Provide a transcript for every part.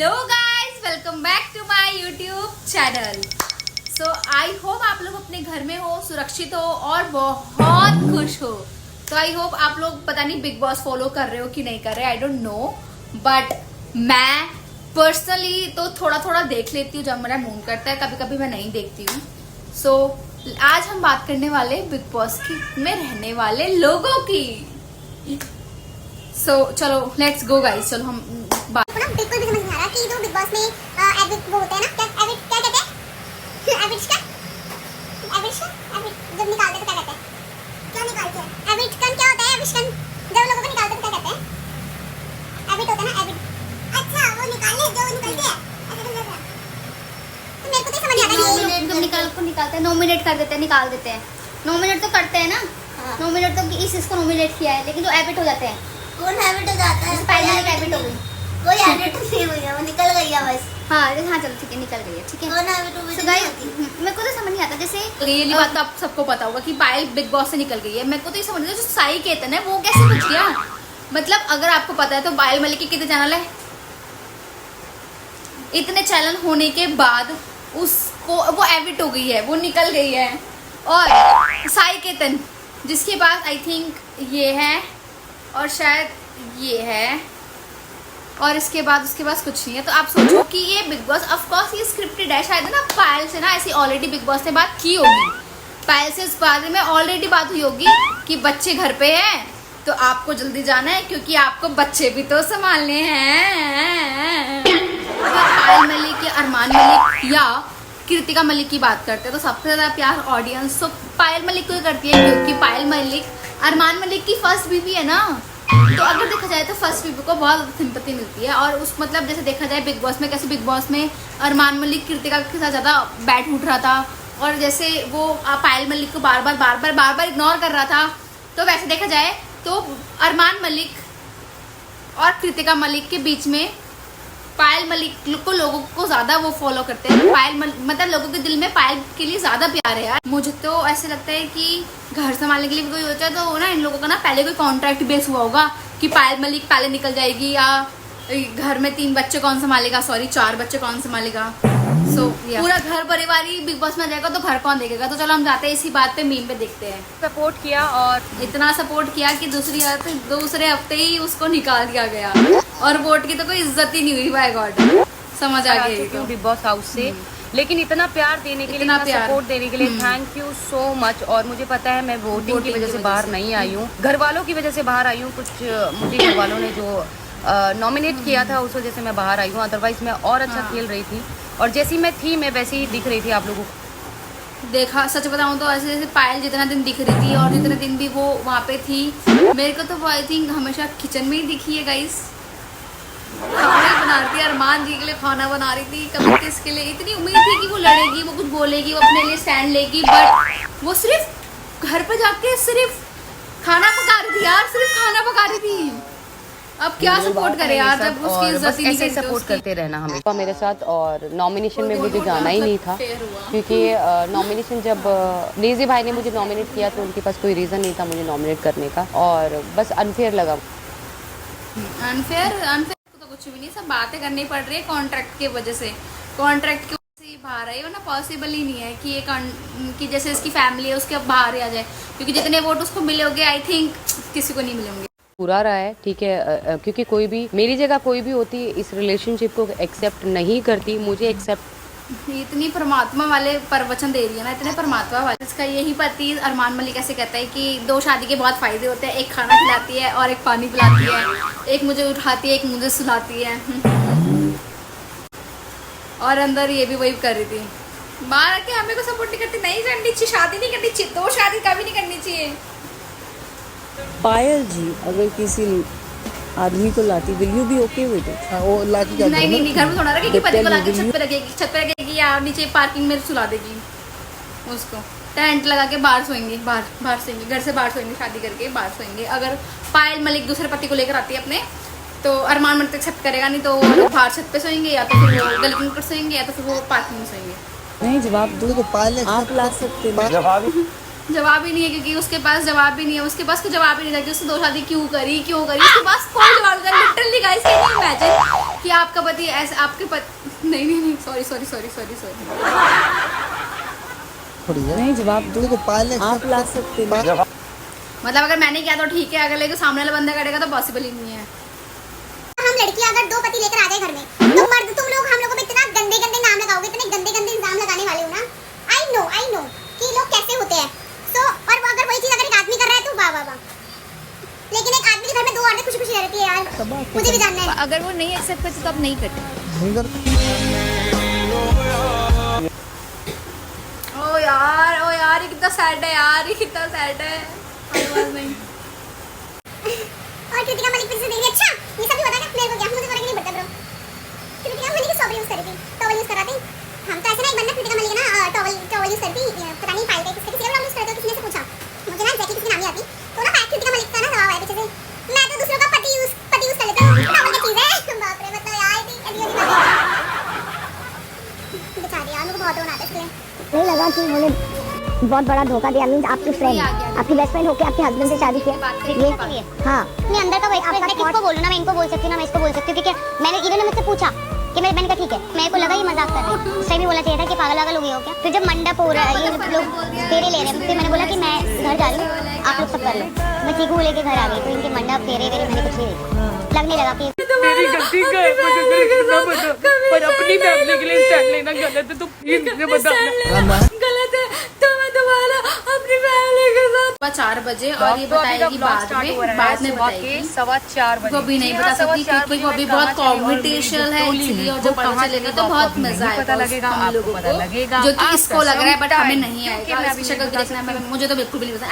Hello guys, welcome back to my YouTube channel. So I hope आप लोग अपने घर में हो, सुरक्षित हो और बहुत खुश हो। तो आई होप आप लोग पता नहीं बिग बॉस फॉलो कर रहे हो कि नहीं कर रहे, आई डोंट नो, बट मैं पर्सनली तो थोड़ा थोड़ा देख लेती हूँ जब मेरा मूड करता है, कभी कभी मैं नहीं देखती हूँ। सो आज हम बात करने वाले बिग बॉस की में रहने वाले लोगों की। सो चलो लेट्स गो गाइस, चलो हम बात। बिल्कुल भी समझ नहीं आ रहा कि जो बिग बॉस में एविट वो होता है ना, क्या एविट क्या कहते हैं? एविट का एविट जब निकालते तो क्या कहते हैं? क्या निकालते हैं? एविट कन क्या होता है? एविट कन जब लोगों को निकालते तो क्या कहते हैं? एविट होता है ना, एविट। अच्छा, वो निकालने जो निकलते हैं ऐसे तो मेरे को तो समझ नहीं आता कि निकालते हैं, नॉमिनेट कर देते हैं, निकाल देते हैं। नॉमिनेट तो करते हैं ना, नॉमिनेट तो इसको नॉमिनेट किया है, लेकिन जो एविट हो जाते हैं, कौन एविट हो जाता है? पहले एविट हो गई, कोई एविट नहीं हुई है, वो निकल गई है बस। हाँ चलो ठीक है, निकल गई है, ठीक है। कौन एविट हुई So guys, मेरे को तो समझ नहीं आता, जैसे ये बात तो आप सबको पता होगा कि पायल बिग बॉस से निकल गई है। मेरे को तो ये समझ नहीं आता, जो साई केतन है वो कैसे बच गया। मतलब अगर आपको पता है तो पायल मलिक के कितने चैनल है, इतने चैनल होने के बाद उसको वो एविट हो गई है, वो निकल गई है। और साई केतन जिसके पास आई थिंक ये है और शायद ये है, और इसके बाद उसके पास कुछ नहीं है। तो आप सोचो कि ये बिग बॉस ऑफ कोर्स ये स्क्रिप्टेड है। शायद ना पायल से ना ऐसी ऑलरेडी बिग बॉस ने बात की होगी, पायल से इस बारे में ऑलरेडी बात हुई होगी कि बच्चे घर पे हैं तो आपको जल्दी जाना है क्योंकि आपको बच्चे भी तो संभालने हैं। पायल मलिक या अरमान मलिक या कृतिका मलिक की बात करते हैं तो सबसे ज्यादा प्यार ऑडियंस तो पायल मलिक को ही करती है, क्योंकि पायल मलिक अरमान मलिक की फर्स्ट बीवी है ना। तो अगर देखा जाए तो फर्स्ट बीवी को बहुत सिंपैथी मिलती है। और उस मतलब जैसे देखा जाए बिग बॉस में, कैसे बिग बॉस में अरमान मलिक कृतिका के साथ ज़्यादा बैठ उठ रहा था और जैसे वो पायल मलिक को बार बार इग्नोर कर रहा था, तो वैसे देखा जाए तो अरमान मलिक और कृतिका मलिक के बीच में पायल मलिक को लोगों को ज्यादा वो फॉलो करते हैं। पायल मतलब लोगों के दिल में पायल के लिए ज्यादा प्यार है यार। मुझे तो ऐसे लगता है कि घर संभालने के लिए भी कोई होता है तो ना इन लोगों का ना पहले कोई कॉन्ट्रैक्ट बेस हुआ होगा कि पायल मलिक पहले निकल जाएगी, या घर में 3 बच्चे कौन संभालेगा, सॉरी 4 बच्चे कौन संभालेगा। सो पूरा घर परिवार ही बिग बॉस में जाएगा तो घर कौन देखेगा। तो चलो हम जाते हैं इसी बात पे, मीम पे देखते हैं। सपोर्ट किया और इतना सपोर्ट किया कि दूसरे हफ्ते ही उसको निकाल दिया गया और वोट की तो कोई इज्जत ही नहीं हुई। बाय गॉड, समझ आ गई बिग बॉस हाउस से, लेकिन इतना प्यार देने के लिए, इतना इतना सपोर्ट देने के लिए थैंक यू सो मच। और मुझे पता है मैं वोटिंग की वजह से बाहर नहीं आई हूँ, घर वालों की वजह से बाहर आई हूँ। कुछ मुझे घर वालों ने जो नॉमिनेट किया था उस वजह से मैं बाहर आई हूँ, अदरवाइज मैं और अच्छा खेल रही थी और जैसी मैं थी मैं वैसी ही दिख रही थी आप लोगों को। देखा, सच बताऊं तो ऐसे जैसे पायल जितना दिन दिख रही थी और जितने दिन भी वो वहाँ पे थी, मेरे को तो वो आई थिंक हमेशा किचन में ही दिखी है गाइस। खाना बना रही थी, अरमान जी के लिए खाना बना रही थी, कभी किसके लिए। इतनी उम्मीद थी कि वो लड़ेगी, वो कुछ बोलेगी, वो अपने लिए स्टैंड लेगी, बट वो सिर्फ घर पे जाके सिर्फ खाना पका रही थी यार, सिर्फ खाना पका रही थी। अब क्या सपोर्ट करे यार जब उसकी इज्जत ही नहीं करते। सपोर्ट करते रहना हमेशा मेरे साथ। और नॉमिनेशन में मुझे जाना ही नहीं था, क्योंकि नॉमिनेशन जब लेजी भाई ने मुझे नॉमिनेट किया तो उनके पास कोई रीज़न नहीं था मुझे नॉमिनेट करने का, और बस अनफेयर लगा। अनफेयर तो कुछ भी नहीं, सब बातें करनी पड़ रही है कॉन्ट्रैक्ट की वजह से। कॉन्ट्रैक्ट की वजह से ही बाहर आई, वरना पॉसिबल ही नहीं है कि ये कि जैसे इसकी फैमिली है उसके अब बाहर ही आ जाए, क्योंकि जितने वोट उसको मिले होंगे आई थिंक किसी को नहीं मिलेंगे। पूरा रहा है, ठीक है, क्योंकि कोई भी मेरी जगह कोई भी होती इस रिलेशनशिप को एक्सेप्ट नहीं करती, मुझे एक्सेप्ट। इतनी परमात्मा वाले प्रवचन दे रही है ना, इतने परमात्मा वाले। इसका यही पति अरमान मलिक ऐसे कहता है कि 2 शादी के बहुत फायदे होते हैं, एक खाना खिलाती है और एक पानी पिलाती है, एक मुझे उठाती है एक मुझे सुलाती है। और अंदर ये भी वही कर रही थी, मार के हमें को सपोर्ट नहीं करती, नहीं करनी चाहिए, शादी नहीं करनी चाहिए, 2 शादी कभी नहीं करनी चाहिए। पायल जी अगर किसी आदमी को लाती, will you be okay with it? वो लाती क्या? नहीं घर में थोड़ा रखेगी, पति को लाके छत पे रखेगी या नीचे पार्किंग में सुला देगी उसको, टेंट लगा के बाहर सोएंगे, बाहर सोएंगे, घर से बाहर सोएंगे, शादी करके बाहर सोएंगे। अगर पायल मलिक दूसरे पति को लेकर आती है अपने, तो अरमान मलिक एक्सेप्ट करेगा नहीं, तो वो बाहर छत पे सोएंगे या तो फिर वो गली के ऊपर सोएंगे या तो फिर वो पार्किंग में सोएंगे। नहीं, जवाब दो तो पायल आप ला सकते हैं। जवाब ही नहीं है, क्योंकि उसके पास जवाब भी नहीं है, उसके पास कोई जवाब ही नहीं था कि उसने 2 शादी क्यों करी उसके पास कोई जवाब नहीं। Literally guys can you imagine कि आपका पति ऐसे आपके पति नहीं सॉरी नहीं जवाब दो, देखो पायल आप ला सकते हैं। मतलब अगर मैंने किया तो ठीक है, अगर लेकिन सामने वाला बंदा करेगा तो पॉसिबल ही नहीं है। हम लड़कियां अगर 2 पति लेकर आ जाए घर में, तो मर्द तुम लोग हम लोगों पे इतना गंदे गंदे नाम लगाओगे, इतने गंदे गंदे इल्जाम लगाने वाले हो ना। आई नो कि लोग कैसे होते हैं। सो और अगर वही चीज अगर एक आदमी कर रहा है तो वाह वाह वाह, लेकिन एक आदमी के घर में 2 औरतें खुशी खुशी रहती है यार, मुझे भी जानना है। अगर वो नहीं एक्सेप्ट करते तो आप नहीं करते। नहीं कर ओ यार ये कितना सैड है यार, ये कितना सैड है। आवाज नहीं। और कृतिका मलिक फिर से देख, अच्छा ये सब भी बता मेरे को क्या, मुझे फर्क नहीं पड़ता bro. Kritika Malik sorry use कर रही थी, टॉवल यूज कर रहा थी। हम तो ऐसे ना एक बंदा कृतिका मलिक ना टॉवल यूज करती, पता नहीं पायल का किसके प्रॉब्लम यूज करते हो, किसी ने से पूछा मुझे ना जैकी किसकी नाम नहीं आती, तो ना कृतिका मलिक का ना जवाब आया पीछे से, मैं तो दूसरों का पति यूज कर लेती हूं, टॉवल की चीज है। बाप रे, मतलब यार ये अजीब बात है। बेचारी यार, मेरे को बहुत रोना आता है इसलिए। नहीं लगा कि उन्होंने बहुत बड़ा धोखा दिया। मींस आपकी फ्रेंड, आपकी बेस्ट फ्रेंड होकर आपके हस्बैंड से शादी किया, ये हाँ मैं अंदर का वही मैं किसको बोलूं ना, मैं इनको बोल सकती हूं ना, मैं इसको बोल सकती हूं, क्योंकि मैंने इन्होंने मुझसे पूछा कि मेरी बहन का ठीक है, मेरे को लगा ये मजाक कर रहे हैं। उस टाइम भी बोला चाहिए था कि पागल वागल हो गए हो क्या। फिर जब मंडप हो रहा है, ये लोग फेरे ले रहे हैं, फिर मैंने बोला कि मैं घर जा रही हूँ, आप लोग सब कर लो। मैं चीकू को लेके घर आ गई, तो इनके मंडप फेरे वेरे मैंने कुछ नहीं देखा, लगने लगा कि मेरी गलती का है, मुझे कितना पता, पर अपनी फैमिली के लिए स्टैंड लेना गलत है, तो प्लीज मुझे बताना। गलत है तो मैं दोबारा अपनी फैमिली के साथ 4 बजे, और ये बताएगी बाद में बताएगी। 4:15 बजे वो भी नहीं बता सकती क्योंकि वो अभी बहुत कॉम्पिटिशन है एक्चुअली, और जब पता चलेगा तो बहुत मजा आएगा, पता लगेगा, हम लोगों आपको पता को, लगेगा, जो कि इसको लग रहा है बट हमें नहीं क्योंकि आएगा। मैं इसकी अभी शक्ल नहीं देखना है, मुझे तो बिल्कुल भी नहीं पसंद।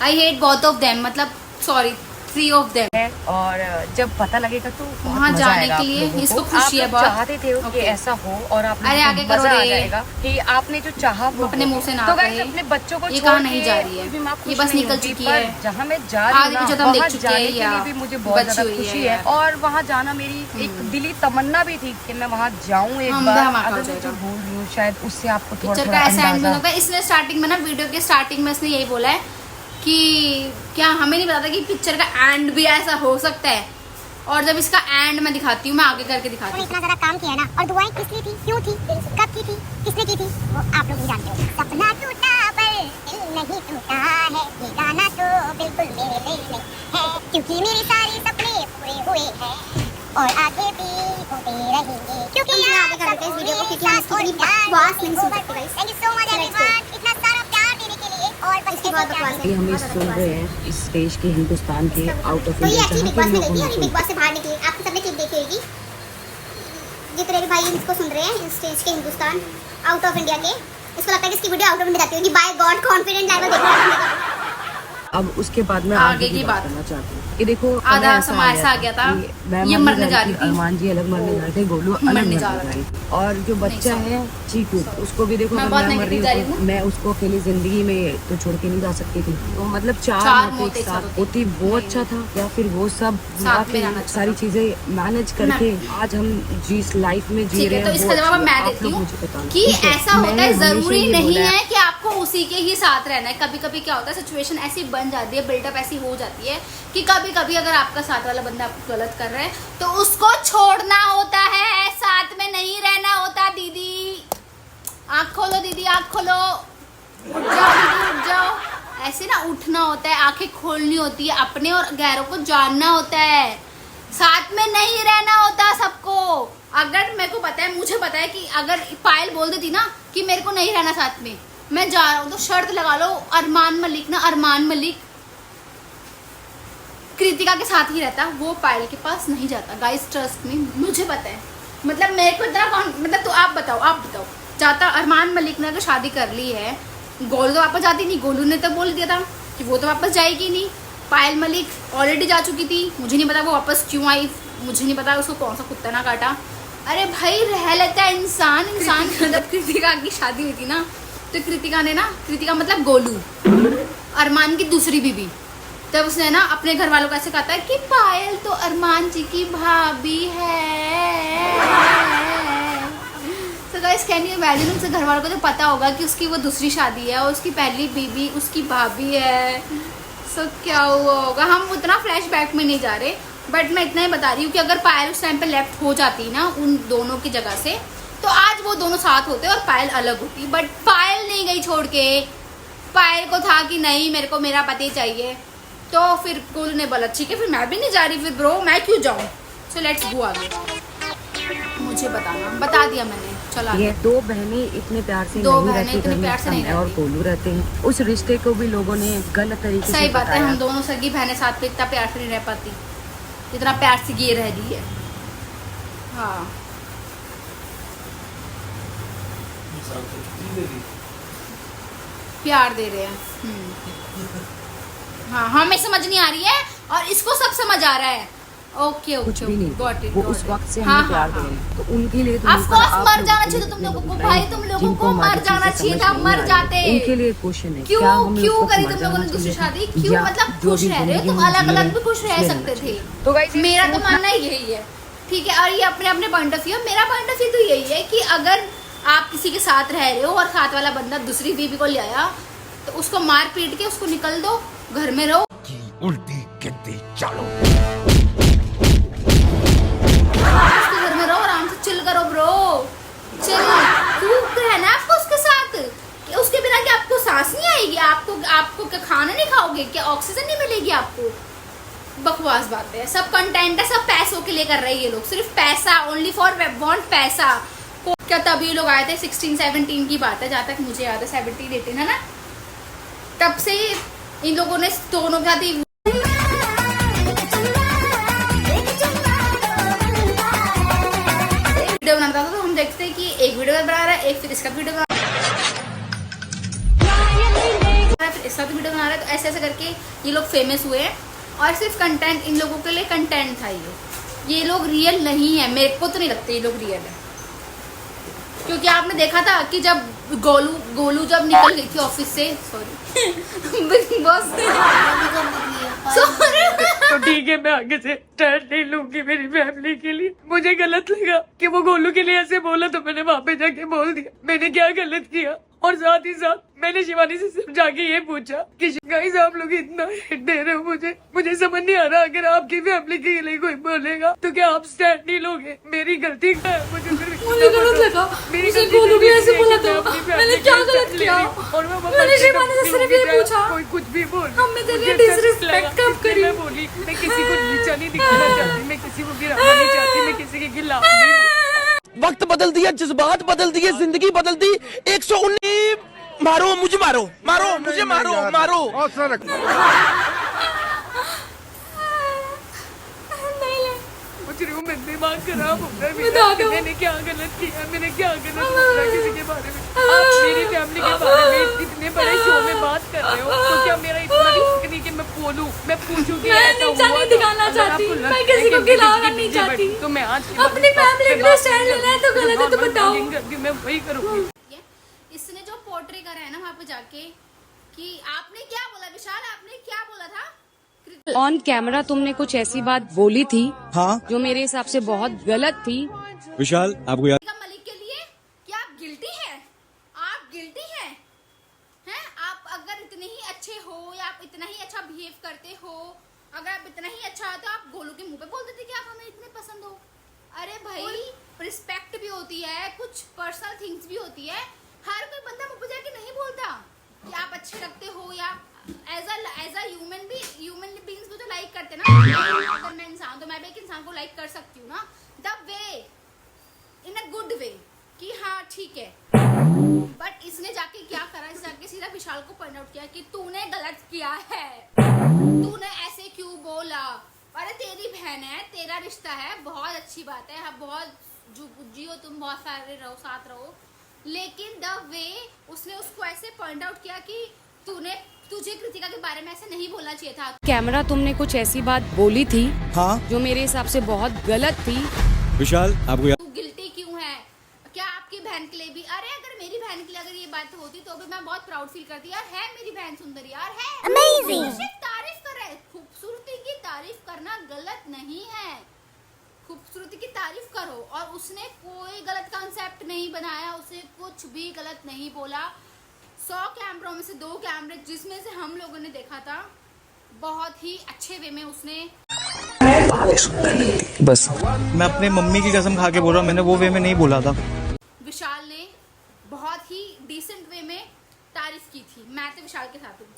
I hate both of them, मतलब सॉरी 3 ऑफ देम। है। और जब पता लगेगा तो बहुत वहाँ मजा जाने आएगा के आप लिए लोगों इसको को। खुशी है आप बहुत। चाहते थे कि Okay. ऐसा हो, और आप अरे आगे करो मजा आ रे। जाएगा कि आपने जो चाहा वो अपने हो। मुंह से ना तो कहे। गाइस अपने बच्चों को ये छोड़ कहाँ नहीं के जा रही है, भी माँ खुश ये बस नहीं निकल होती, चुकी पर है। जहाँ मैं जा रही आगे हूँ पीछे ना, तो हम देख वहाँ चुके जाने हैं के लिए या भी मुझे बहुत बची ज्यादा हुई खुशी है है, और वहाँ जाना मेरी एक दिली तमन्ना भी थी कि मैं वहाँ जाऊँ एक हम बार। धमाका हो अगर मैं जाएगा। जो बोल रही हूँ शायद उससे आपको थोड़ा पिक्चर थोड़ा का ऐसा एंड अंदाजा। होता है। इसने स्टार्टिंग में ना, वीडियो के स्टार्टिंग में इसने यही बोला है कि क्या हमें नहीं पता था कि पिक्चर का एंड भी ऐसा हो सकता है, और जब इसका एंड मैं दिखाती हूँ, मैं आगे करके दिखाती हूँ। इतना ज्यादा काम किया ना, और दुआएं किस लिए थी, क्यों थी, कब की थी, किसने की थी, वो आप लोग भी जानते हो। सपना टूटा पर दिल नहीं टूटा है, ये गाना तो बिल्कुल मेरे लिए नहीं है, क्योंकि मेरे सारे सपने पूरे हुए हैं और आगे भी होते रहेंगे। क्योंकि हम आगे कर देते हैं इस वीडियो को, क्योंकि हम इसकी बकवास नहीं सुन सकते guys. Thank you so much everyone, इतना सारा प्यार देने के लिए। और बस इसकी बहुत बकवास ये हम सुन रहे हैं इस देश के, हिंदुस्तान के आउट ऑफ तो ये इंडिया एक्चुअली जहाँ बिग के बॉस में लोगों गई थी, और बिग बॉस से बाहर निकली। आपने सबने क्लिप देखी होगी, जितने भी भाई इसको सुन रहे हैं, इस स्टेज के हिंदुस्तान आउट ऑफ इंडिया के, इसको लगता है कि इसकी वीडियो आउट ऑफ इंडिया जाती होगी। बाय गॉड कॉन्फिडेंट लेवल देखो। अब उसके बाद में आगे की बात करना चाहती हूँ कि देखो आधा हमें समाज से आ गया था, कि मैं ये मरने जा रही थी। अरमान जी अलग मरने जा रहे थे, गोलू अलग मरने जा मरने रहा जा रही थी, और जो बच्चा है चीकू, उसको भी देखो मैं अगर बहुत मैं मर रही negative जा रही हूँ हूँ। मैं उसको अकेली जिंदगी में तो छोड़ के नहीं जा सकती थी। तो मतलब चार चार मौतें मौतें एक एक साथ साथ होती वो अच्छा था, या फिर वो सब साथ में के रहना अच्छा सारी था। चीजें मैनेज करके आज हम जिस लाइफ में जी ठीक रहे है, तो हैं इसका वो जवाब अच्छी मैं है। आप देती लोग हूँ मुझे बताना, कि ठीक है? ऐसा होता मैंने है, हमेशा जरूरी ये नहीं बोला है कि आपको उसी के ही साथ रहना है। कभी कभी क्या होता है, सिचुएशन ऐसी बन जाती है, बिल्डअप ऐसी हो जाती है कि कभी कभी अगर आपका साथ वाला बंदा आपको गलत कर रहा है तो उसको छोड़ना होता है, साथ में नहीं रहना होता। दीदी आँख खोलो, दीदी आँख खोलो, उठ जाओ दीदी उठ जाओ। ऐसे ना उठना होता है, आंखें खोलनी होती है, अपने और गैरों को जानना होता है, साथ में नहीं रहना होता सबको। अगर मेरे को पता है, मुझे पता है कि अगर पायल बोल देती ना कि मेरे को नहीं रहना साथ में, मैं जा रहा हूँ, तो शर्त लगा लो अरमान मलिक कृतिका के साथ ही रहता, वो पायल के पास नहीं जाता। गाइस ट्रस्ट मी, मुझे पता है। मतलब मेरे को इतना मतलब तो आप बताओ जाता अरमान मलिक ने अगर शादी कर ली है, गोलू तो वापस जाती नहीं, गोलू ने तो बोल दिया था कि वो तो वापस जाएगी नहीं। पायल मलिक ऑलरेडी जा चुकी थी, मुझे नहीं पता वो वापस क्यों आई, मुझे नहीं पता उसको कौन सा कुत्ता ना काटा। अरे भाई रह लेता है इंसान मतलब कृतिका की शादी हुई थी ना, तो कृतिका मतलब गोलू, अरमान की दूसरी बीबी, तब उसने ना अपने घर वालों को ऐसे कहा था कि पायल तो अरमान जी की भाभी है। तो गाइस कैन यू इमेजिन, उसके घर वालों को तो पता होगा कि उसकी वो दूसरी शादी है और उसकी पहली बीवी उसकी भाभी है। सो क्या हुआ होगा, हम उतना फ्लैशबैक में नहीं जा रहे, बट मैं इतना ही बता रही हूँ कि अगर पायल उस टाइम पे लेफ्ट हो जाती ना उन दोनों की जगह से, तो आज वो दोनों साथ होते और पायल अलग होती। बट पायल नहीं गई छोड़ के, पायल को था कि नहीं मेरे को मेरा पति चाहिए, तो फिर गोलू ने बोला ठीक है फिर मैं भी नहीं जा रही, फिर ब्रो मैं क्यों जाऊँ। सो लेट्स गो आगे, मुझे बताना, बता दिया मैंने, चला ये दो बहनें इतने प्यार से दो नहीं बहनें रहती, इतने घर में प्यार से नहीं मैं और रहती। गोलू रहते हैं। उस रिश्ते को भी लोगों ने गलत तरीके से सही बात है, बताया। हम दोनों सगी बहनें साथ पे इतना प्यार से नहीं रह पाती जितना प्यार से ये रह रही है। हाँ प्यार दे रहे हैं। हाँ हमें समझ नहीं आ रही है और इसको सब समझ आ रहा है। ओके कुछ ओके भी नहीं, गॉट इट, वो उस वक्त से हाँ, हमें प्यार हाँ, दे रहे हैं, तो उनके लिए तो ऑफ कोर्स मर जाना चाहिए तुम लोगों को भाई, तुम लोगों को मर जाना चाहिए था, मर जाते। उनके लिए क्वेश्चन है क्यों क्या हमें क्यों उस वक्त करी मर तुम लोगों ने जाना दूसरी चाहिए शादी, था? क्यों या मतलब जो खुश भी रह रहे हो जिंदगी तुम, में अलग जी अलग रहे भी खुश रह हैं, सकते थे। तो गाइस मेरा तो मानना यही है, ठीक है, और ये अपने अपने पॉइंट ऑफ व्यू, मेरा पॉइंट ऑफ व्यू तो यही है कि अगर आप किसी के साथ रह रहे हो और साथ वाला बंदा दूसरी बीवी को ले आया तो उसको मार पीट के उसको निकल दो, घर में रहो, उल्टी गिनती चालो। उसके घर में रहो, आराम से चिल करो ब्रो, चिल। क्यों रहना है आपको उसके साथ, कि उसके बिना क्या आपको सांस नहीं आएगी, आपको क्या खाना नहीं खाओगे, क्या ऑक्सीजन नहीं मिलेगी आपको। बकवास बात है, सब कंटेंट है, सब पैसों के लिए कर रहे हैं ये लोग, सिर्फ पैसा, ओनली फॉर वांट पैसा। क्या तभी लोग आए थे 16-17 की बात है, जहाँ तक मुझे याद है 17-18 है ना, तब से ही इन लोगों ने दोनों के साथ ही वीडियो बनाता था, तो हम देखते हैं कि एक वीडियो बना रहा है, एक फिर इसका वीडियो बना रहा है, फिर इसका वीडियो बना रहा है, तो ऐसे ऐसे करके ये लोग फेमस हुए हैं। और सिर्फ कंटेंट, इन लोगों के लिए कंटेंट था ये लोग रियल नहीं है, मेरे को तो नहीं लगता ये लोग रियल है, क्योंकि आपने देखा था कि जब गोलू जब निकल गई थी ऑफिस से, सॉरी बिग बॉस से, तो ठीक है मैं आगे से स्टैंड नहीं लूंगी मेरी फैमिली के लिए। मुझे गलत लगा कि वो गोलू के लिए ऐसे बोला, तो मैंने वहाँ पे जाके बोल दिया मैंने क्या गलत किया। और साथ ही साथ मैंने शिवानी से सिर्फ जाके ये पूछा कि गाइस आप लोग इतना हिट दे रहे हो, मुझे समझ नहीं आ रहा, अगर आपकी फैमिली के लिए कोई बोलेगा तो क्या आप स्टैंड नहीं लोगे? मेरी गलती क्या है? मुझे गलत लगा, मेरी गोलू के ऐसे बोला था, मैंने क्या गलत किया? और मैंने शिवानी से सिर्फ ये पूछा, कोई कुछ भी बोल, हमने तेरी डिसरिस्पेक्ट कब करी? मैं बोली मैं किसी को नीचा नहीं दिखाना चाहती, मैं किसी को गिराना नहीं चाहती, मैं किसी के खिलाफ नहीं हूँ। वक्त बदल दिया, जज्बात बदल दिए, जिंदगी बदल दी। 119 मारो मुझे, मारो मुझे, मारो। मुझ रही हूँ, मेरा दिमाग खराब हो रहा है, मैंने क्या गलत किया, मैंने क्या गलत सोचा किसी के बारे में? आप मेरी फैमिली के बारे में इतने बड़े शो में बात कर रहे हो, तो क्या मेरा इतना रिस्क नहीं कि मैं बोलूं, मैं पूछूं कि ऐसा हुआ? मैं दिखाना चाहती, मैं किसी को खिलाना नहीं चाहती, तो मैं आज अपनी फैमिली के लिए स्टैंड लेना है तो गलत है तो बताओ, मैं वही करूंगी। इसने जो पोर्ट्रे करा है ना वहाँ पे जाके, कि आपने क्या बोला विशाल, आपने क्या बोला था ऑन कैमरा, तुमने कुछ ऐसी बात बोली थी हाँ जो मेरे हिसाब से बहुत गलत थी। विशाल आपको याद मलिक के लिए, क्या आप गिल्टी हैं? आप गिल्टी हैं? आप अगर इतने ही अच्छे हो या आप इतना ही अच्छा बिहेव करते हो, अगर आप इतना ही अच्छा हो तो आप गोलू के मुंह पे बोल देते कि आप हमें इतने पसंद हो। अरे भाई रिस्पेक्ट भी होती है, कुछ पर्सनल थिंग्स भी होती है, हर कोई बंदा मुंह पे जाके नहीं बोलता कि आप अच्छे लगते हो, या एज अ ह्यूमन बीइंग्स को तो लाइक करते ना। अगर मैं इंसान, तो मैं भी एक इंसान को लाइक कर सकती हूँ ना, the way, in a good way, कि हाँ ठीक है। बट इसने जाके क्या करा, इसने जाके सीधा विशाल को पॉइंट आउट किया कि तूने गलत किया है, तूने ऐसे क्यों बोला? अरे तेरी बहन है, तेरा रिश्ता है, बहुत अच्छी बात है, बहुत जियो तुम, बहुत सारे रहो, साथ रहो, लेकिन द वे उसने उसको ऐसे पॉइंट आउट किया कि तुझे कृतिका के बारे में ऐसे नहीं बोलना चाहिए था। कैमरा तुमने कुछ ऐसी बात बोली थी हाँ जो मेरे हिसाब से बहुत गलत थी। विशाल आपको याद तू गिल्टी क्यों है? क्या आपकी बहन के लिए भी, अरे अगर मेरी बहन के लिए अगर ये बात होती तो भी मैं बहुत प्राउड फील करती, यार है मेरी बहन सुंदर, यार है अमेजिंग, सिर्फ तारीफ कर रहे हैं। खूबसूरती की तारीफ करना गलत नहीं है, खूबसूरती व्यक्ति की तारीफ करो। और उसने कोई गलत कॉन्सेप्ट नहीं बनाया, उसे कुछ भी गलत नहीं बोला। 100 कैमरों में से 2 कैमरे जिसमें से हम लोगों ने देखा था, बहुत ही अच्छे वे में उसने, बस मैं अपने मम्मी की कसम खा के बोल रहा हूँ, मैंने वो वे में नहीं बोला था। विशाल ने बहुत ही डिसेंट वे में तारीफ की थी। मैं तो विशाल के साथ हूँ।